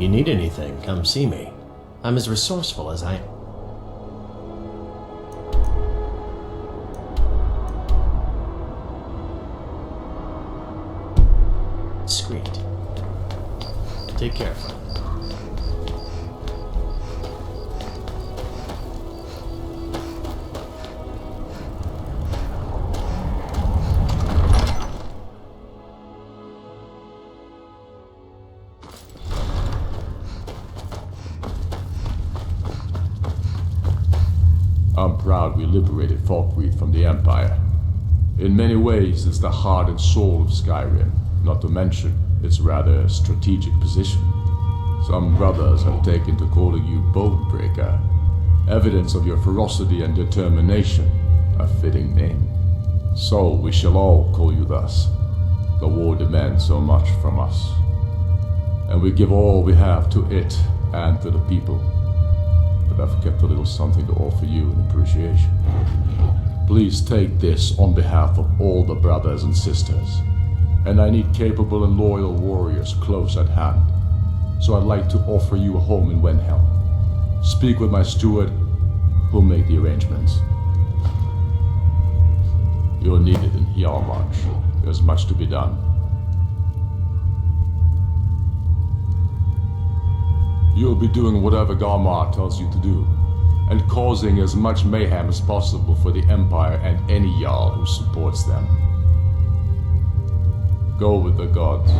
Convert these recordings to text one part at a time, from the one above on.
You need anything, come see me. I'm as resourceful as I... Discreet. Take care, friend. I'm proud we liberated Falkreath from the Empire. In many ways, it's the heart and soul of Skyrim, not to mention its rather strategic position. Some brothers have taken to calling you Bonebreaker, evidence of your ferocity and determination, a fitting name. So we shall all call you thus. The war demands so much from us, and we give all we have to it and to the people. But I've kept a little something to offer you in appreciation. Please take this on behalf of all the brothers and sisters. And I need capable and loyal warriors close at hand. So I'd like to offer you a home in Wenhelm. Speak with my steward, who'll make the arrangements. You're needed in Hjalmarch. There's much to be done. You'll be doing whatever Garmar tells you to do, and causing as much mayhem as possible for the Empire and any Jarl who supports them. Go with the gods.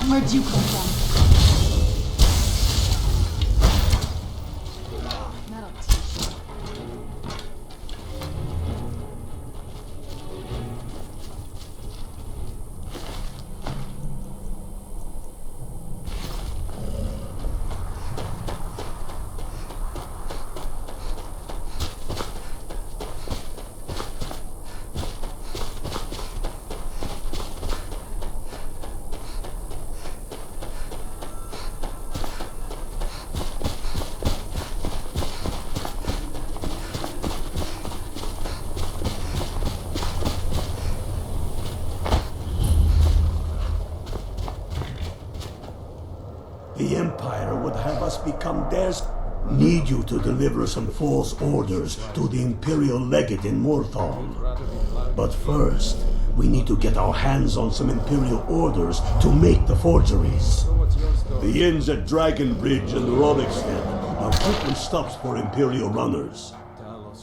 Where'd you come from? That'll teach you. The Empire would have us become theirs. Need you to deliver some false orders to the Imperial Legate in Morthal. But first, we need to get our hands on some Imperial orders to make the forgeries. The inns at Dragonbridge and Roddickstead are frequent stops for Imperial runners.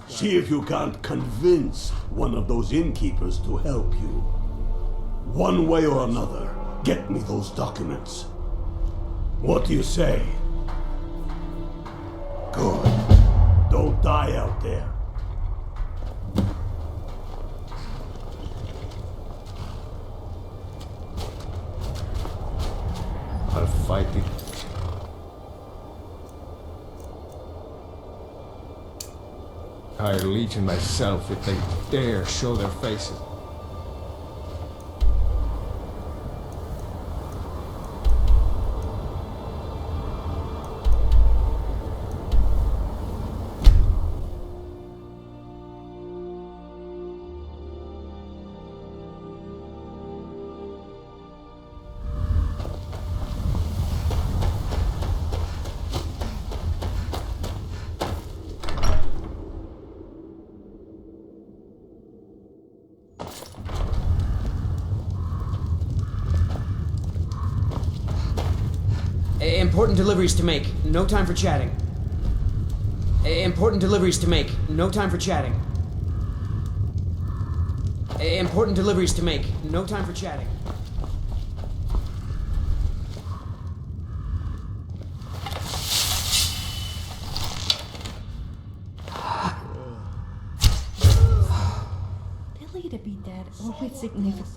See if you can't convince one of those innkeepers to help you. One way or another, get me those documents. What do you say? Good. Don't die out there. I'll fight it. I'll legion myself if they dare show their faces. Important deliveries to make. No time for chatting. Important deliveries to make. No time for chatting. Important deliveries to make. No time for chatting. Billy to be dead or with significant.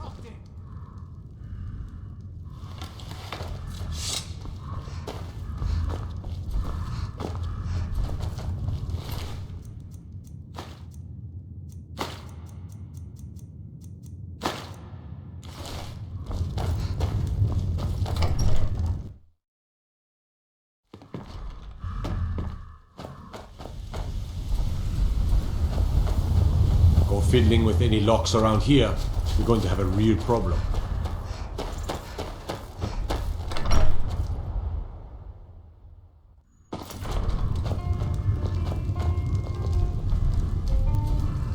fiddling with any locks around here, we're going to have a real problem.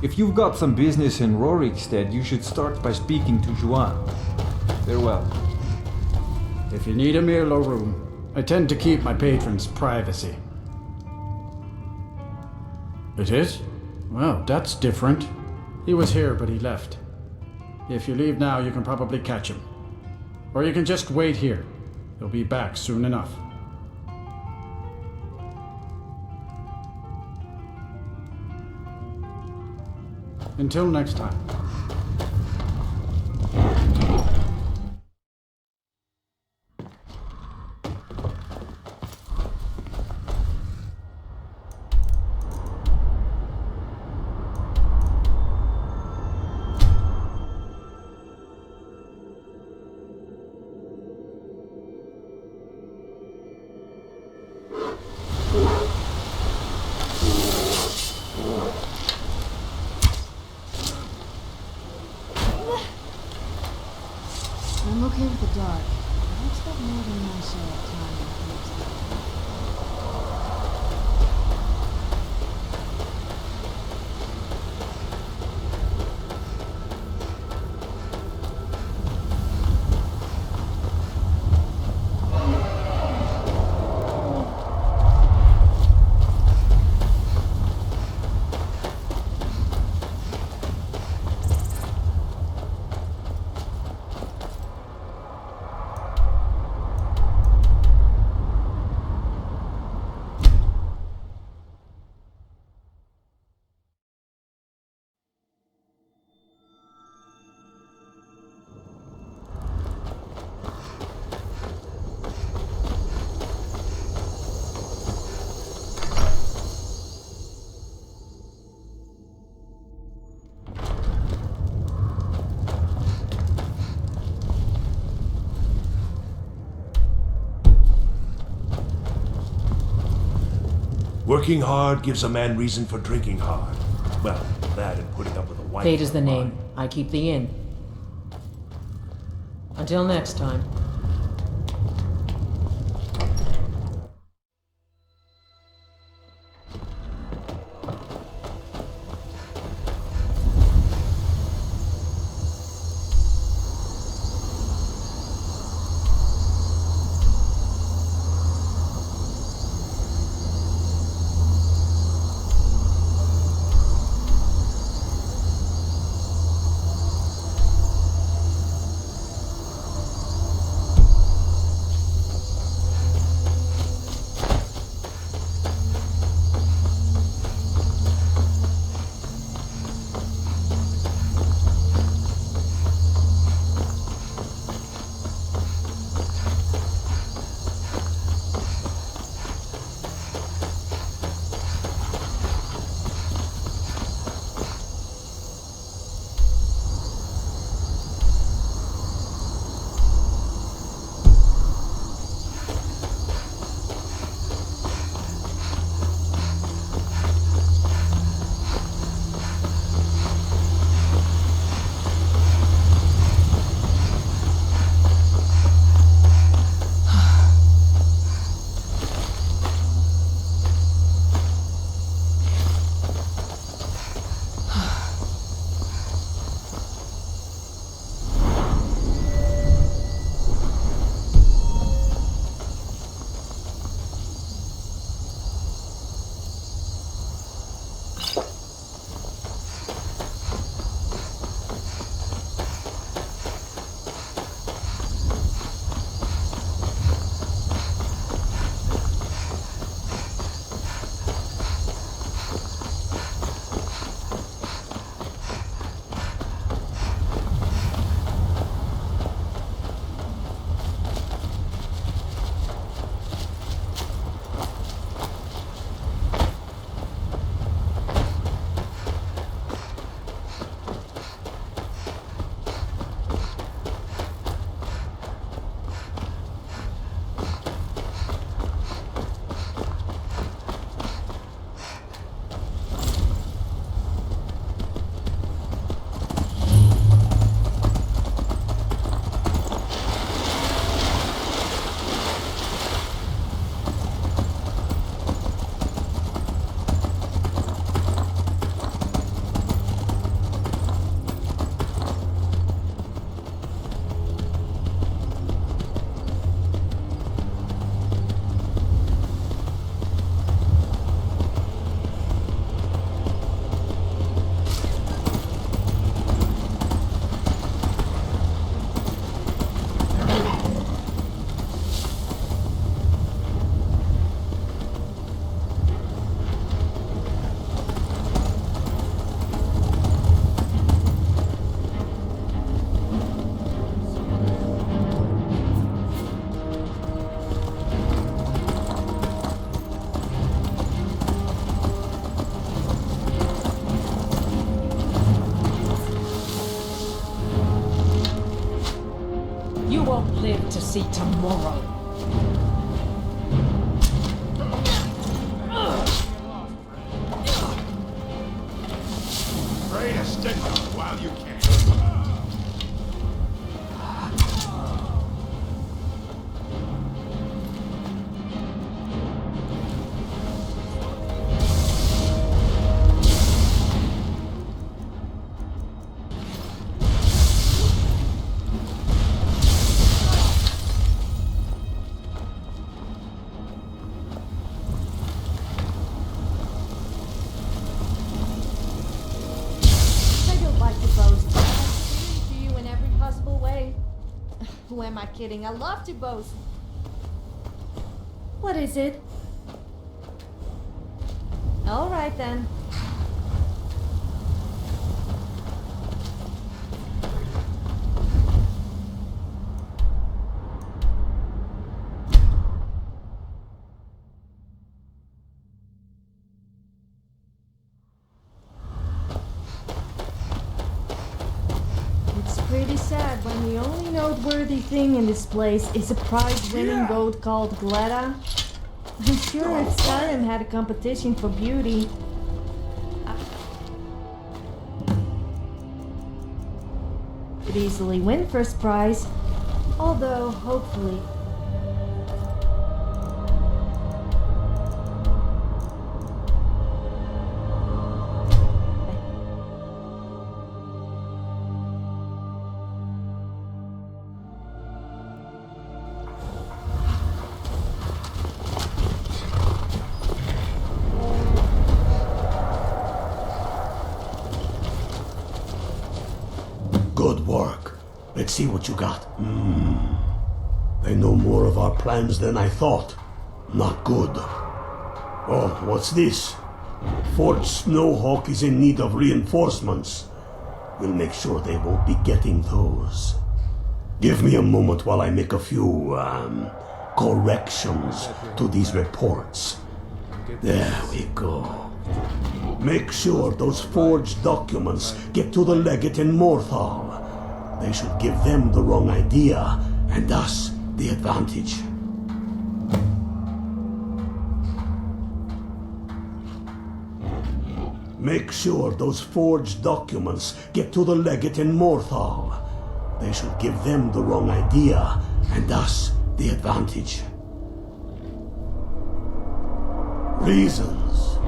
If you've got some business in Rorikstead, you should start by speaking to Juan. Farewell. If you need a meal or room, I tend to keep my patrons' privacy. It is? Well, that's different. He was here, but he left. If you leave now, you can probably catch him. Or you can just wait here. He'll be back soon enough. Until next time. I'm okay with the dark, but I expect more than my share of time in caves. Working hard gives a man reason for drinking hard. Well, that and putting up with a wife. Fate is the name. I keep the inn. Until next time. won't live to see tomorrow. Pray to stick while you can. Who am I kidding? I love to boast. What is it? All right then. Pretty sad when the only noteworthy thing in this place is a prize-winning goat called Gletta. I'm sure if Skyrim had a competition for beauty, I could easily win first prize. Although, hopefully, Good work. Let's see what you got. They know more of our plans than I thought. Not good. Oh, what's this? Fort Snowhawk is in need of reinforcements. We'll make sure they won't be getting those. Give me a moment while I make a few, corrections to these reports. There we go. Make sure those forged documents get to the legate in Morthal. They should give them the wrong idea, and us the advantage. Make sure those forged documents get to the legate in Morthal. They should give them the wrong idea, and us the advantage. Reasons.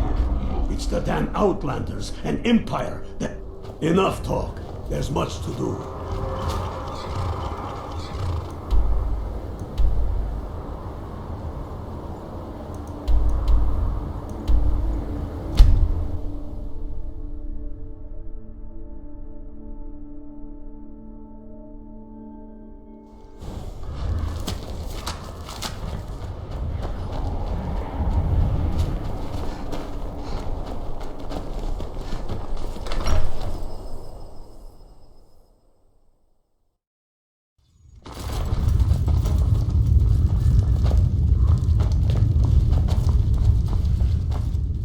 It's the damn Outlanders and Empire that... Enough talk. There's much to do.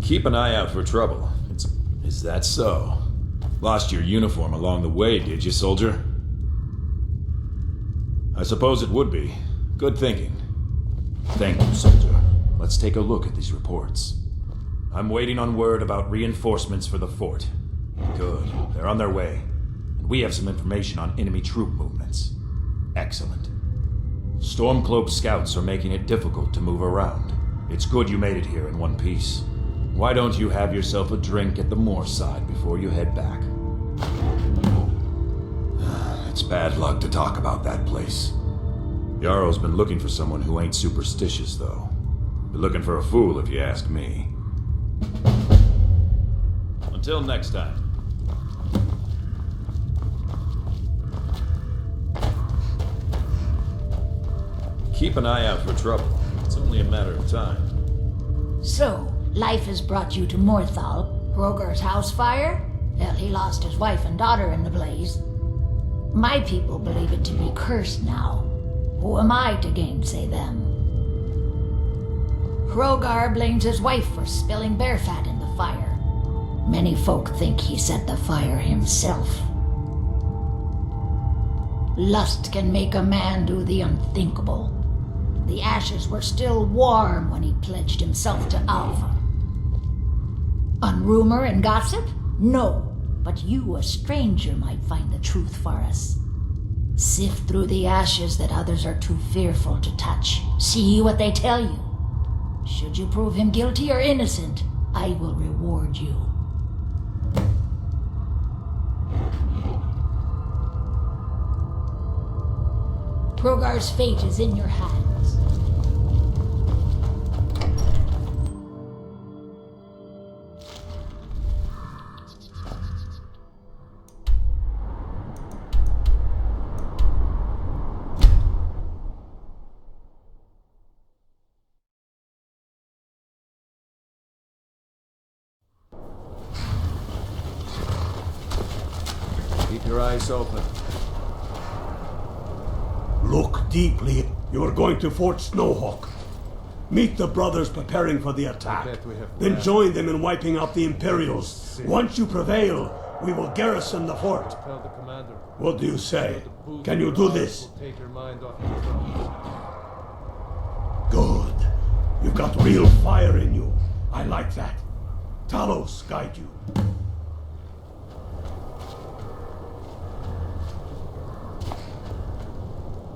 Keep an eye out for trouble. Is that so? Lost your uniform along the way, did you, soldier? I suppose it would be. Good thinking. Thank you, soldier. Let's take a look at these reports. I'm waiting on word about reinforcements for the fort. Good. They're on their way. And we have some information on enemy troop movements. Excellent. Stormcloak scouts are making it difficult to move around. It's good you made it here in one piece. Why don't you have yourself a drink at the moorside before you head back? It's bad luck to talk about that place. Jarl's been looking for someone who ain't superstitious, though. Been looking for a fool, if you ask me. Until next time. Keep an eye out for trouble. It's only a matter of time. So, life has brought you to Morthal. Hrogar's house fire? Hell, he lost his wife and daughter in the blaze. My people believe it to be cursed now. Who am I to gainsay them? Hrogar blames his wife for spilling bear fat in the fire. Many folk think he set the fire himself. Lust can make a man do the unthinkable. The ashes were still warm when he pledged himself to Alva. On rumor and gossip? No, but you, a stranger, might find the truth for us. Sift through the ashes that others are too fearful to touch. See what they tell you. Should you prove him guilty or innocent, I will reward you. Rogar's fate is in your hands. Keep your eyes open. Look deeply. You are going to Fort Snowhawk. Meet the brothers preparing for the attack. Then join them in wiping out the Imperials. Once you prevail, we will garrison the fort. What do you say? Can you do this? Good. You've got real fire in you. I like that. Talos guide you.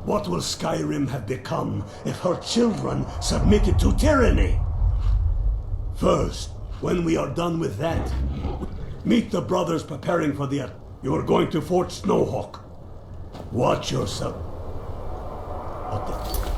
What will Skyrim have become if her children submitted to tyranny? First, when we are done with that, meet the brothers preparing for the... You are going to Fort Snowhawk. Watch yourself. What the...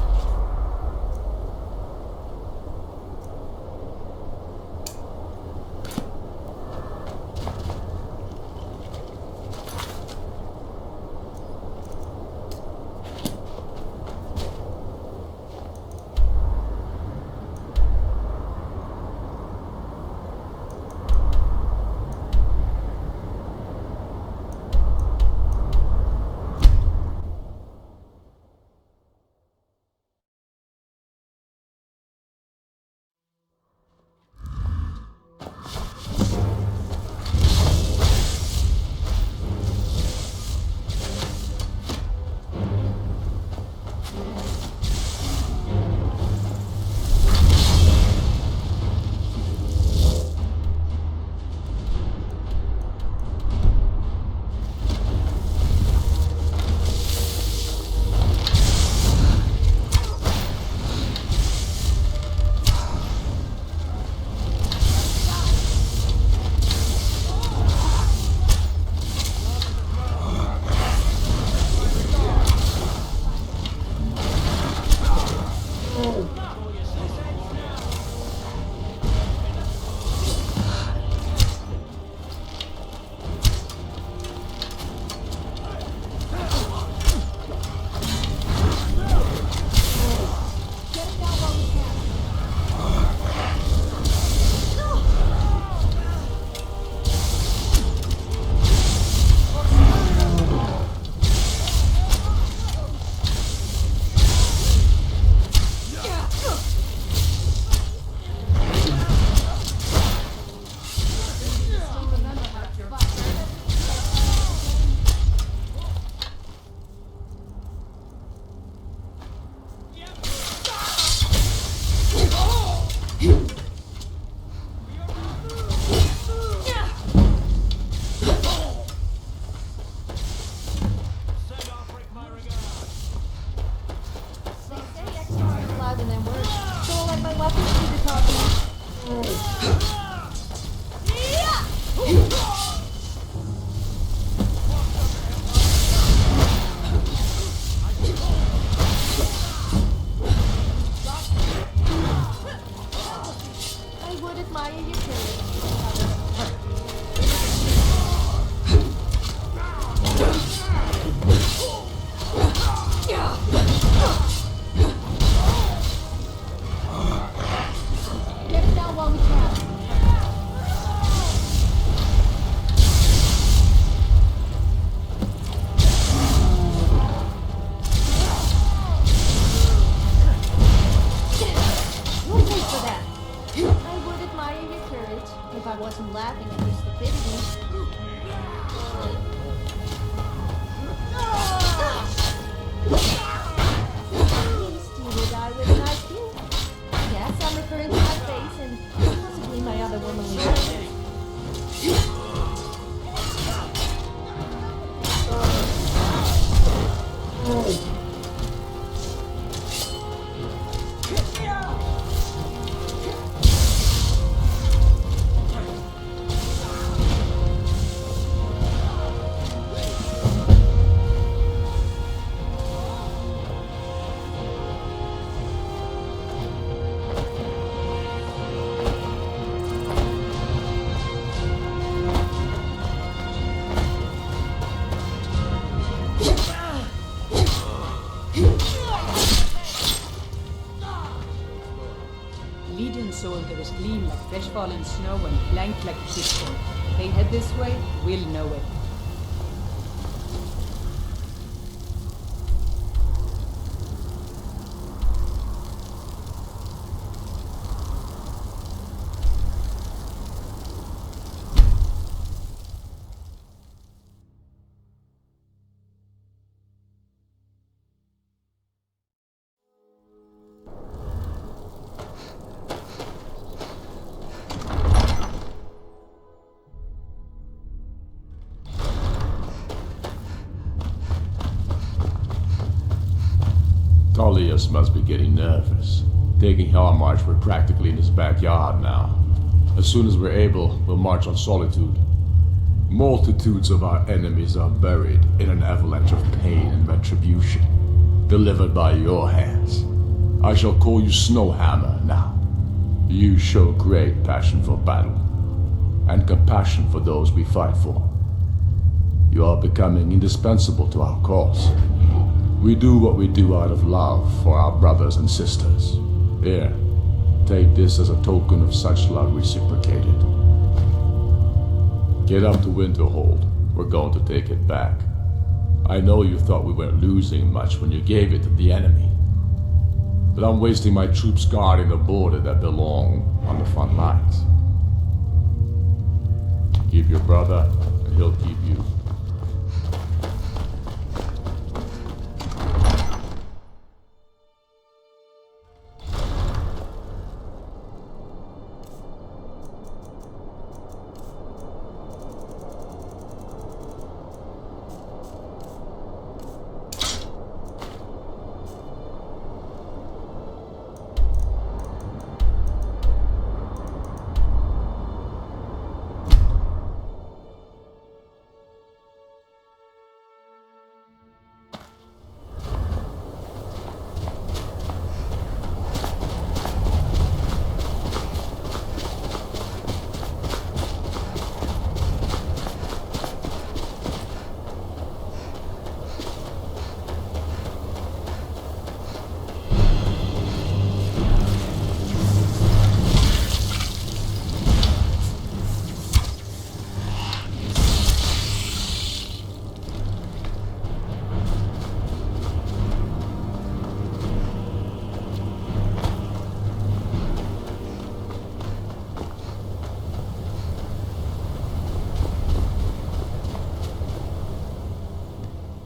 soldiers gleam like fresh fallen snow and flank like pistol. They head this way, we'll know it. Tullius must be getting nervous. Taking Hellmarch, we're practically in his backyard now. As soon as we're able, we'll march on Solitude. Multitudes of our enemies are buried in an avalanche of pain and retribution, delivered by your hands. I shall call you Snowhammer now. You show great passion for battle, and compassion for those we fight for. You are becoming indispensable to our cause. We do what we do out of love for our brothers and sisters. Here, take this as a token of such love reciprocated. Get up to Winterhold. We're going to take it back. I know you thought we weren't losing much when you gave it to the enemy. But I'm wasting my troops guarding the border that belong on the front lines. Keep your brother, and he'll keep you.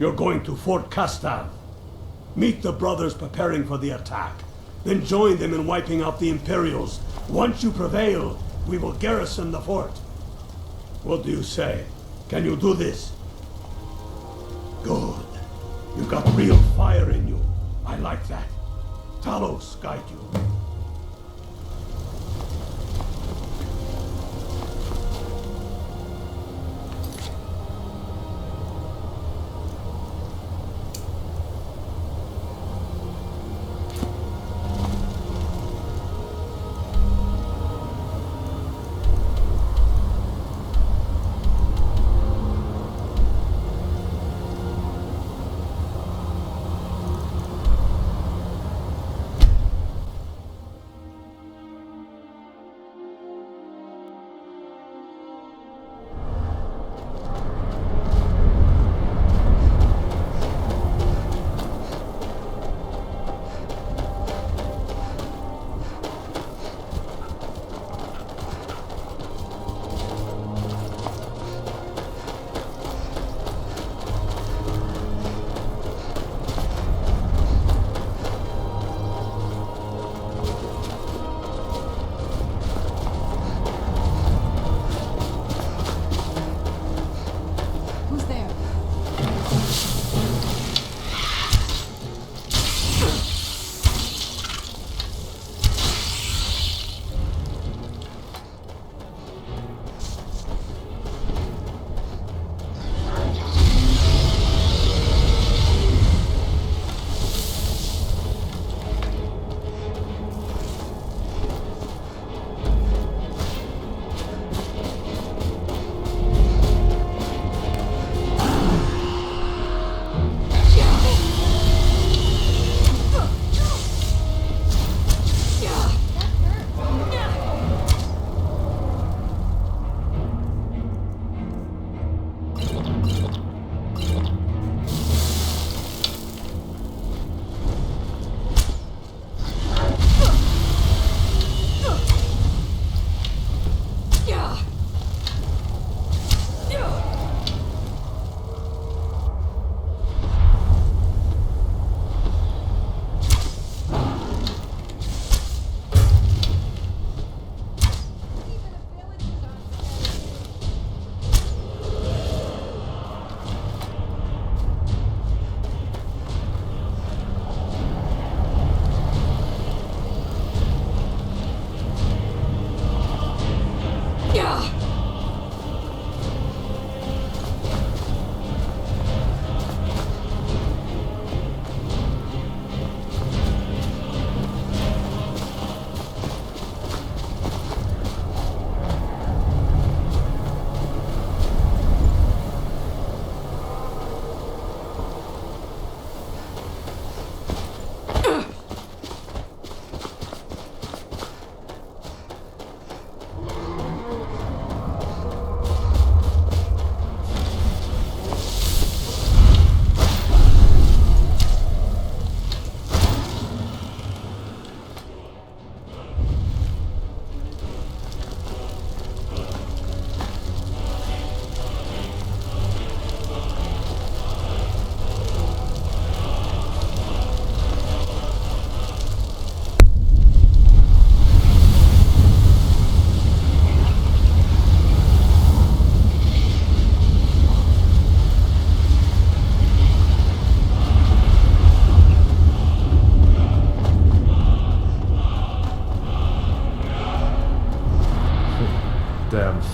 You're going to Fort Castav. Meet the brothers preparing for the attack. Then join them in wiping out the Imperials. Once you prevail, we will garrison the fort. What do you say? Can you do this? Good. You got real fire in you. I like that. Talos guide you.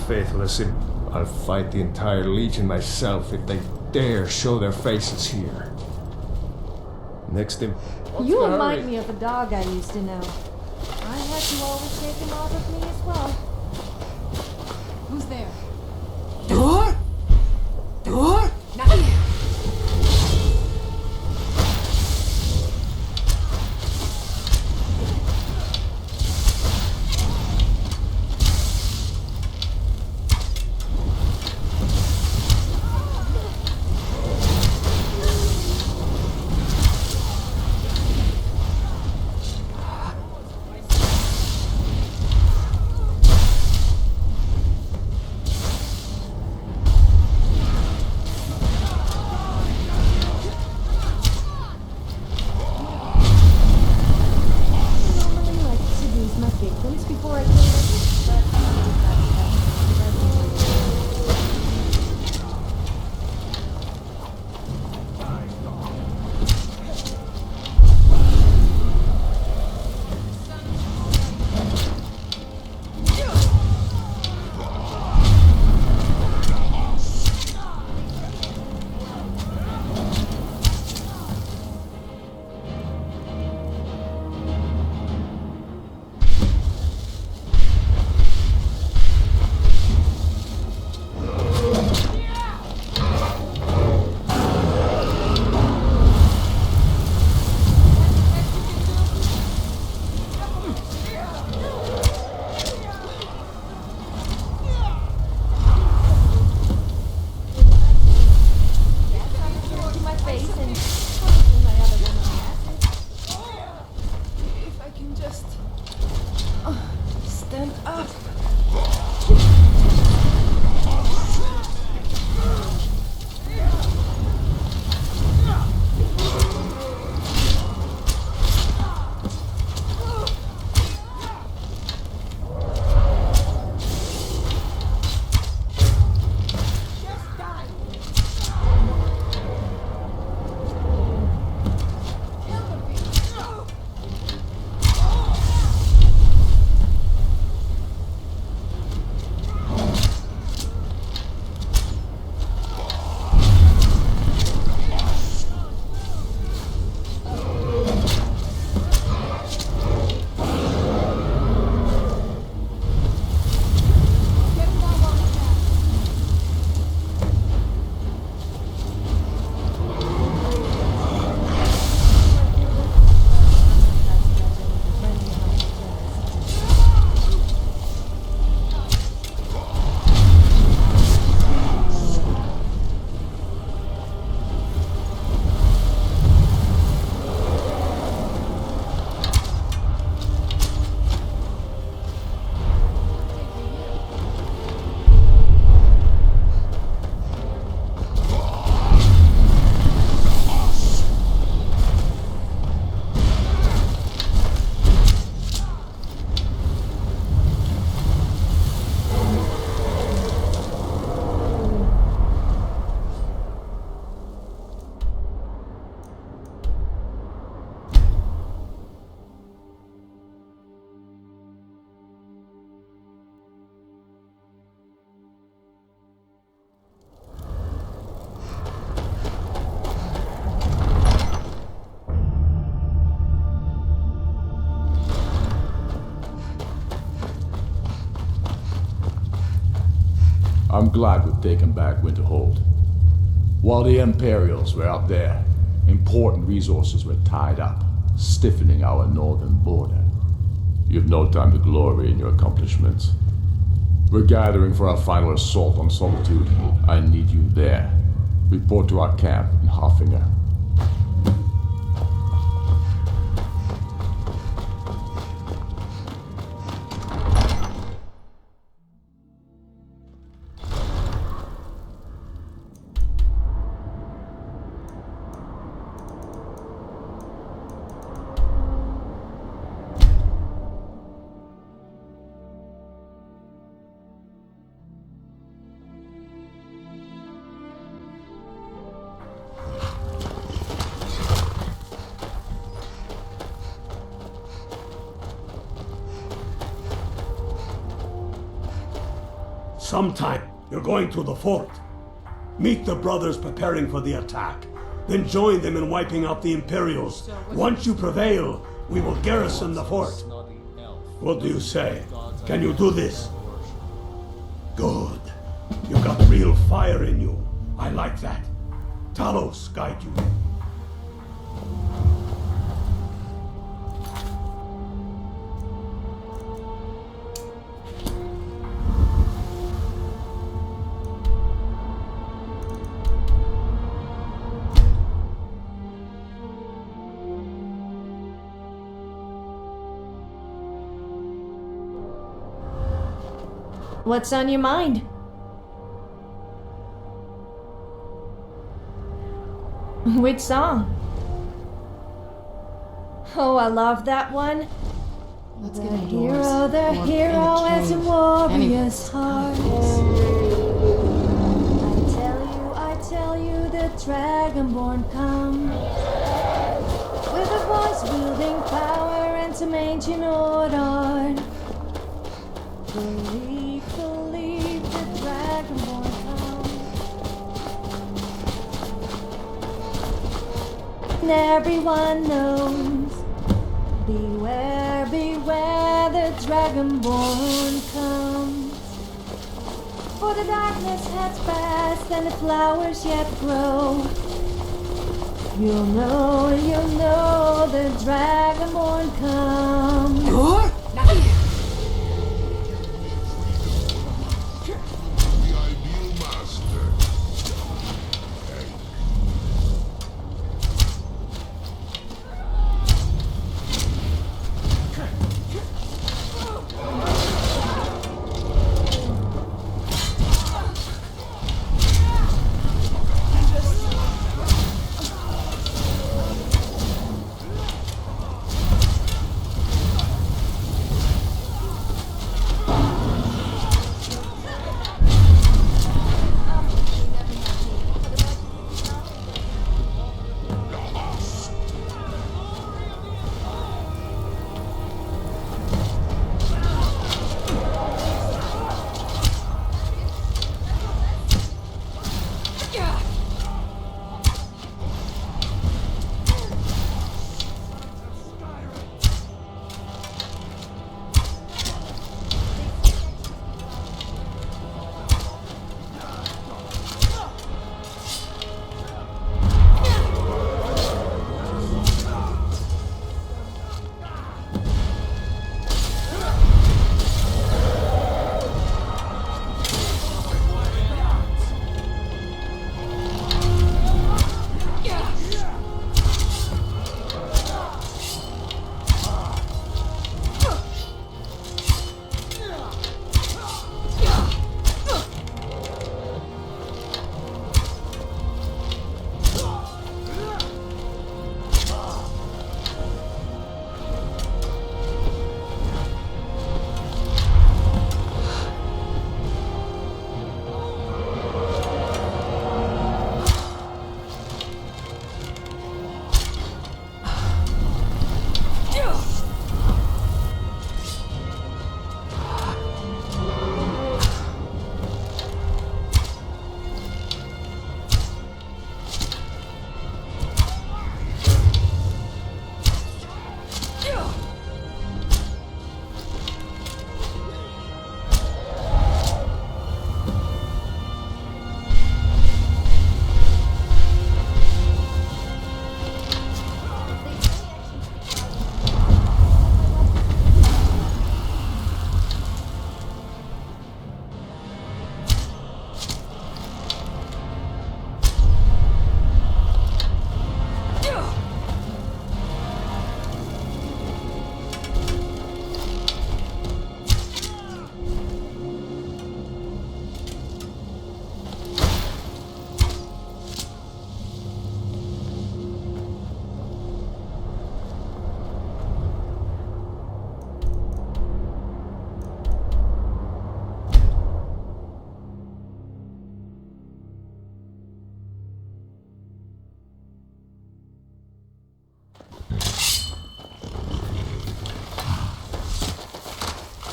faithless in... I'll fight the entire Legion myself if they dare show their faces here. Next in... You remind me of a dog I used to know. I had to always take him off of me as well. Who's there? Door? Door? Not you! I'm glad we've taken back Winterhold. While the Imperials were out there, important resources were tied up, stiffening our northern border. You've no time to glory in your accomplishments. We're gathering for our final assault on Solitude. I need you there. Report to our camp in Haffinger. Sometime you're going to the fort. Meet the brothers preparing for the attack. Then join them in wiping out the Imperials. Once you prevail, we will garrison the fort. What do you say? Can you do this? Good. You've got real fire in you. I like that. Talos guide you. What's on your mind? Which song? Oh, I love that one. Let's The get hero, the hero has a warrior's heart. I tell you, the Dragonborn come with a voice wielding power and some ancient order. Believe, the Dragonborn come. And everyone knows. Beware, beware, the Dragonborn comes. For the darkness has passed and the flowers yet grow. You'll know, the Dragonborn comes.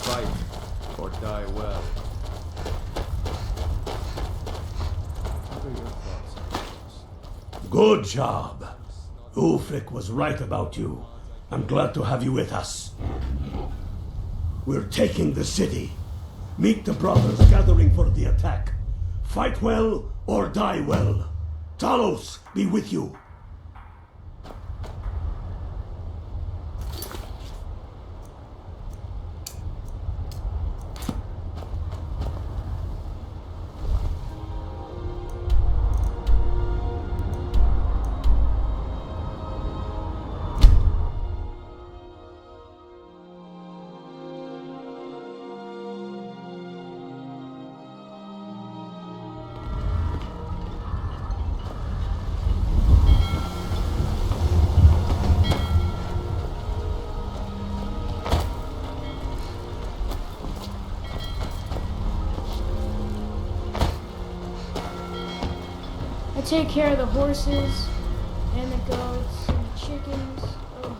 Fight or die well. Good job. Ulfric was right about you. I'm glad to have you with us. We're taking the city. Meet the brothers gathering for the attack. Fight well or die well. Talos be with you. Take care of the horses and the goats and the chickens. Oh.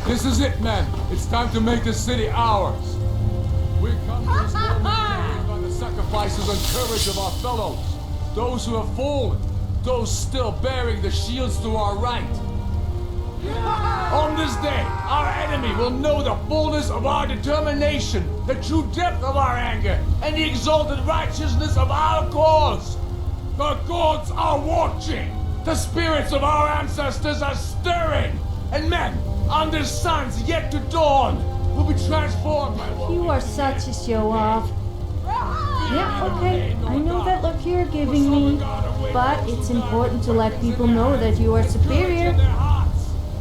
This is it, men. It's time to make the city ours. We come to this moment by the sacrifices and courage of our fellows. Those who have fallen. Those still bearing the shields to our right. On this day, our enemy will know the fullness of our determination, the true depth of our anger, and the exalted righteousness of our cause. The gods are watching. The spirits of our ancestors are stirring. And men, under suns yet to dawn, will be transformed by what You are such a show-off. Yeah, okay, I know that look you're giving me, but it's important to let people know that you are superior.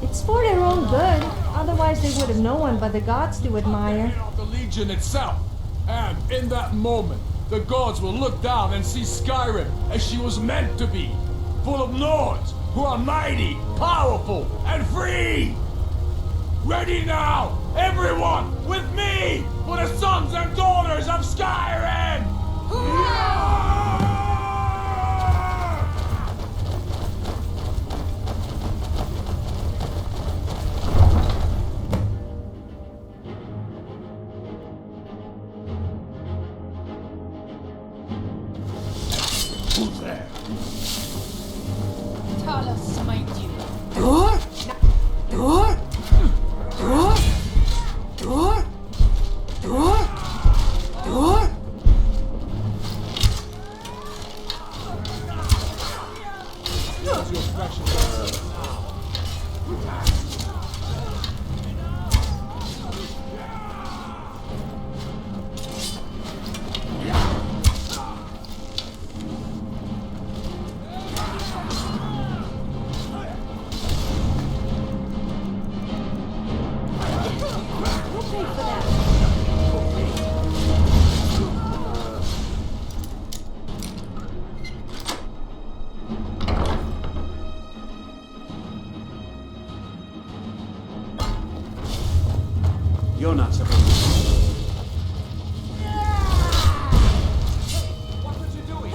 It's for their own good, otherwise they would have no one but the gods to admire. The Legion itself. And in that moment, the gods will look down and see Skyrim as she was meant to be, full of lords who are mighty, powerful, and free. Ready now, everyone, with me, for the sons and daughters of Skyrim! Who's there? Talos smite you. You're not supposed to. What are you doing?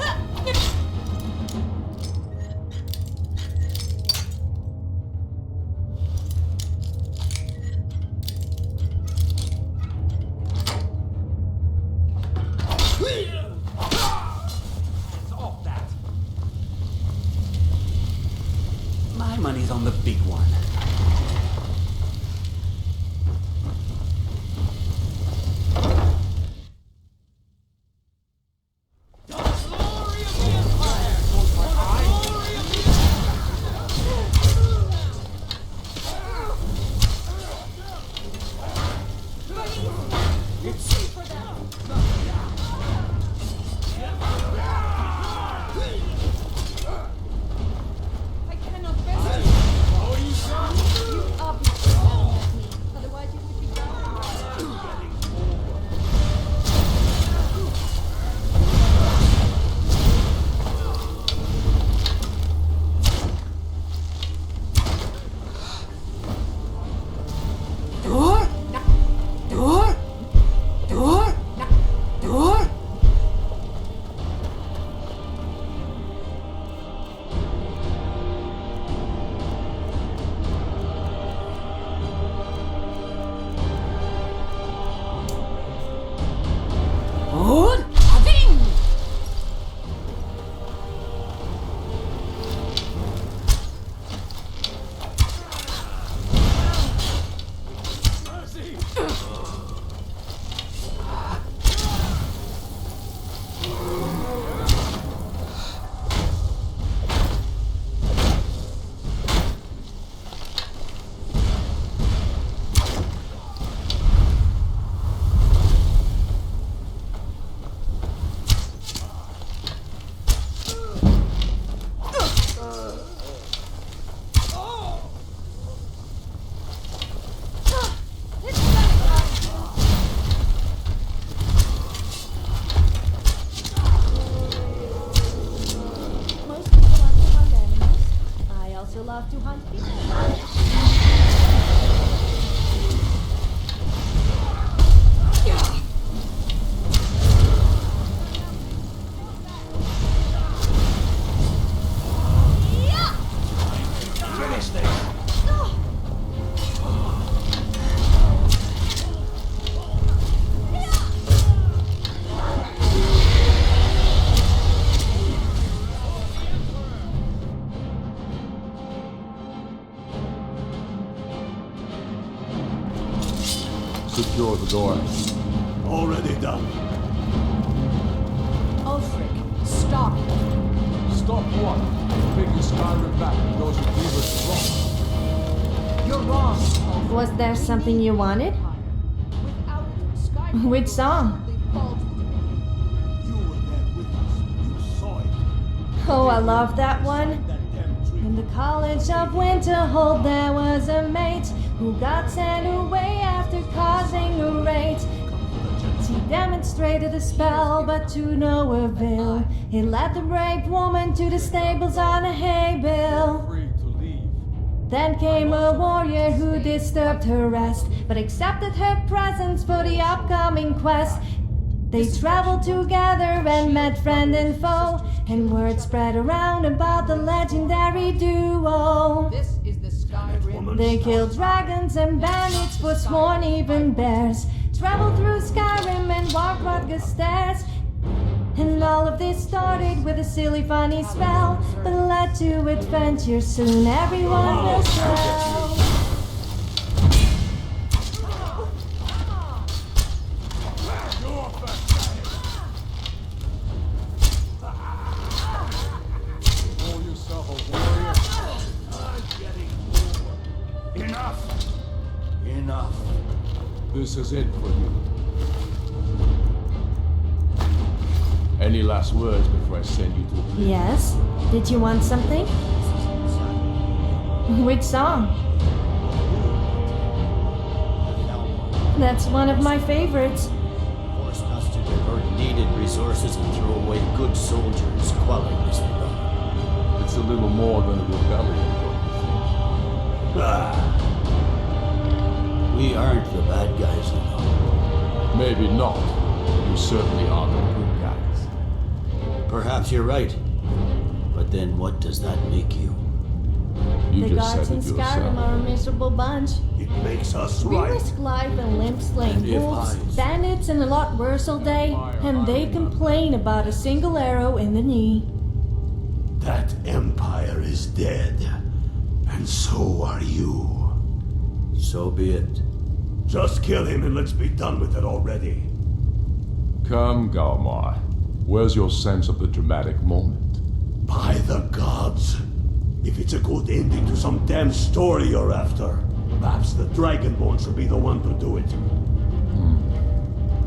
It's off that. My money's on the big one. Secure the door. Already done. Ulfric, stop. Stop what? Taking Skyrim back and those who leave us wrong. You're wrong. Was there something you wanted? Without Skyrim, Which song? You were there with us. You saw it. Oh, I love that one. That damn tree. In the College of Winterhold there was a mate who got sent away after causing a raid. He demonstrated a spell, but to no avail. He led the brave woman to the stables on a hay bale. Free to leave. Then came a warrior who disturbed her rest, but accepted her presence for the upcoming quest. They traveled together and met friend and foe, and word spread around about the legendary duo. This is the Skyrim. They killed dragons and bandits, forsworn even bears. Traveled through Skyrim and walked Rutger's stairs. And all of this started with a silly funny spell, but led to adventure soon everyone will tell. Call yourself a warrior. Enough! Enough. This is it for you. Any last words before I send you to a Yes? Did you want something? Which song? That's one of my favorites. Forced us to divert needed resources and throw away good soldiers, quelling this rebellion. It's a little more than a rebellion, don't you Ah, We aren't the bad guys, you know. think? Maybe not. But you certainly are the good guys. Perhaps you're right. But then what does that make you? You The just guards said in it Skyrim yourself. are a miserable bunch. it makes us We right. risk life and limb slaying If wolves, I- bandits, and a lot worse all day, and they complain about a single arrow in the knee. That empire is dead. And so are you. So be it. Just kill him and let's be done with it already. Come, Galmar. Where's your sense of the dramatic moment? By the gods. If it's a good ending to some damn story you're after, perhaps the Dragonborn should be the one to do it.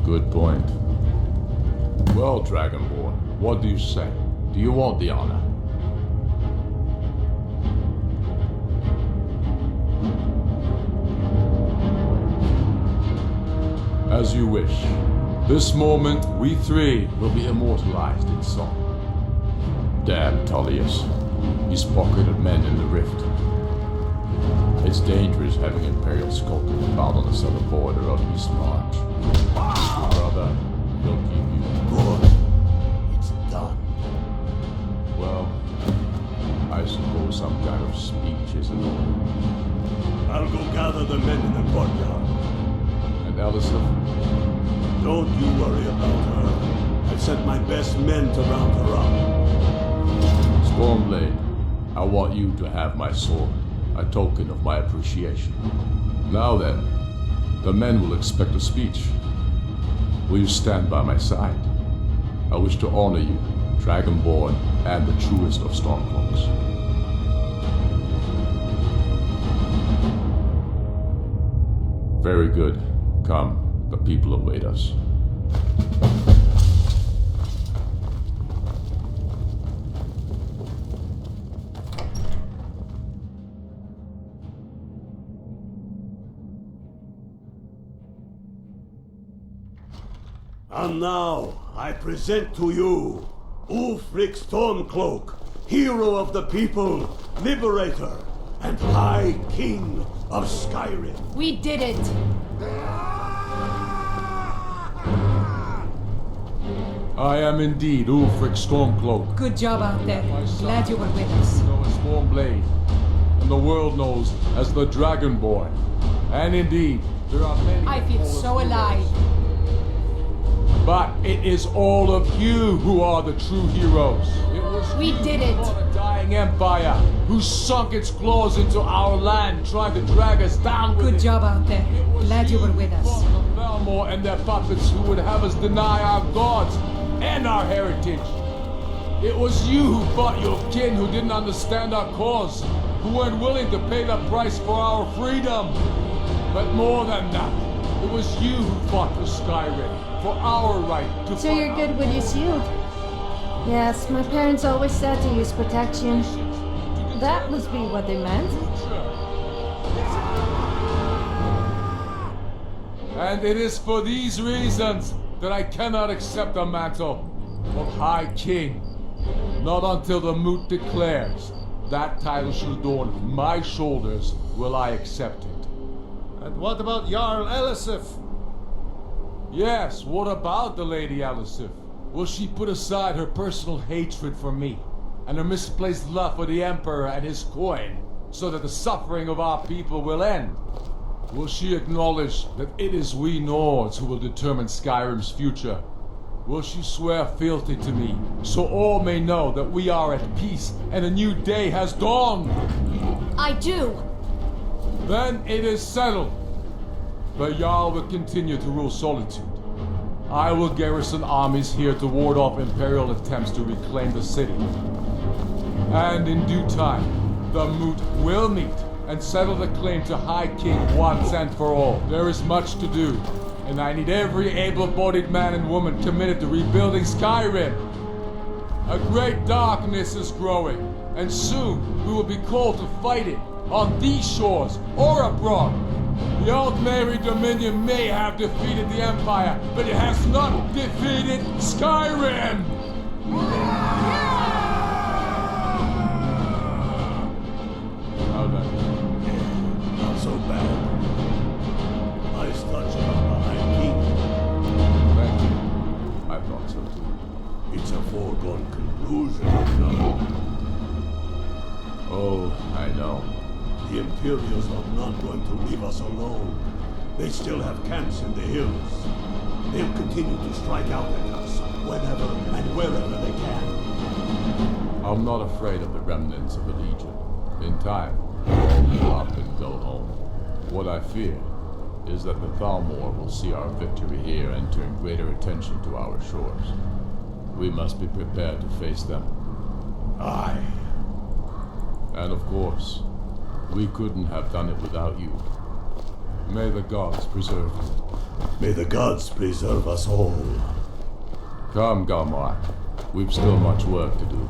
Good point. Well, Dragonborn, what do you say? Do you want the honor? As you wish. This moment, we three will be immortalized in song. Damn Tullius. He's pocketed men in the rift. It's dangerous having Imperial skulking about on the southern border of East March. Brother, he'll keep you. Good. It's done. Well, I suppose some kind of speech is in order. I'll go gather the men in the courtyard. And Elisabeth? Don't you worry about her. I've sent my best men to round her up. Stormblade, I want you to have my sword, a token of my appreciation. Now then, the men will expect a speech. Will you stand by my side? I wish to honor you, Dragonborn and the truest of Stormcloaks. Very good. Come, the people await us. And now, I present to you Ulfric Stormcloak, hero of the people, liberator, and High King of Skyrim. We did it! I am indeed Ulfric Stormcloak. Good job out there. My son, Glad you were with us. known as Stormblade, and the world knows as the Dragonborn. And indeed, there are many. I feel so alive. But it is all of you who are the true heroes. It was We you did who it. fought a dying empire who sunk its claws into our land, trying to drag us down with Good it. job out there. It was Glad you were who with us. fought the Thalmor and their puppets who would have us deny our gods and our heritage. It was you who fought your kin who didn't understand our cause, who weren't willing to pay the price for our freedom. But more than that, it was you who fought for Skyrim, for our right to So you're good with your shield? Yes, my parents always said to use protection. That must be what they meant. And it is for these reasons that I cannot accept the mantle of High King. Not until the moot declares that title shall adorn my shoulders will I accept it. And what about Jarl Elisif? Yes, what about the Lady Elisif? Will she put aside her personal hatred for me and her misplaced love for the Emperor and his coin so that the suffering of our people will end? Will she acknowledge that it is we Nords who will determine Skyrim's future? Will she swear fealty to me so all may know that we are at peace and a new day has dawned? I do. Then it is settled. The Jarl will continue to rule Solitude. I will garrison armies here to ward off Imperial attempts to reclaim the city. And in due time, the Moot will meet and settle the claim to High King once and for all. There is much to do, and I need every able-bodied man and woman committed to rebuilding Skyrim. A great darkness is growing, and soon we will be called to fight it, on these shores or abroad. The Altmeri Dominion may have defeated the Empire, but it has not defeated Skyrim! How that? Not so bad. Nice touch on the High King. Thank you. I thought so too. It's a foregone conclusion, you know. Oh, I know. The Imperials are not going to leave us alone. They still have camps in the hills. They'll continue to strike out at us whenever and wherever they can. I'm not afraid of the remnants of a legion. In time, all will up and go home. What I fear is that the Thalmor will see our victory here and turn greater attention to our shores. We must be prepared to face them. Aye. And of course, we couldn't have done it without you. May the gods preserve you. May the gods preserve us all. Come, Galmar. We've still much work to do.